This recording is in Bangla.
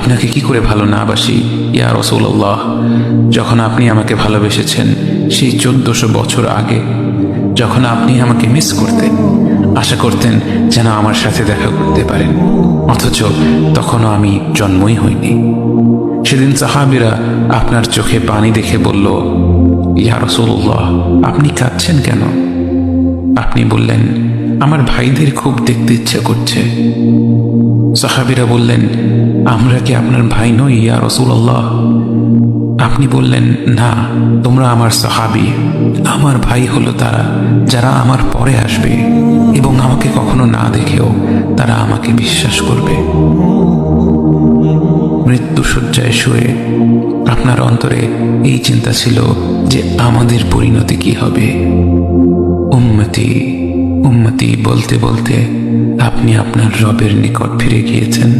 আপনাকে কি করে ভালো না বাসি ইয়া রাসূলুল্লাহ। যখন আপনি আমাকে ভালোবেসেছেন সেই 1400 বছর আগে, যখন আপনি আমাকে মিস করতেন, আশা করতেন যেন আমার সাথে দেখা করতে পারেন, অথচ তখনও আমি জন্মই হইনি। সেদিন সাহাবীরা আপনার চোখে পানি দেখে বলল, ইয়া রাসূলুল্লাহ, আপনি কাঁদছেন কেন? আপনি বললেন, আমার ভাইদের খুব দেখতে ইচ্ছে করছে। সাহাবীরা বললেন, আমরা কি আপনার ভাই নই ইয়া রাসূলুল্লাহ? আপনি বললেন, না, তোমরা আমার সাহাবী। আমার ভাই হলো তারা যারা আমার পরে আসবে এবং আমাকে কখনো না দেখেও তারা আমাকে বিশ্বাস করবে। মৃত্যু শয্যায় শুয়ে আপনার অন্তরে এই চিন্তা ছিল যে আমাদের পরিণতি কি হবে। উম্মতি উম্মতি বলতে বলতে আপনি আপনার রবের নিকট ফিরে গিয়েছেন।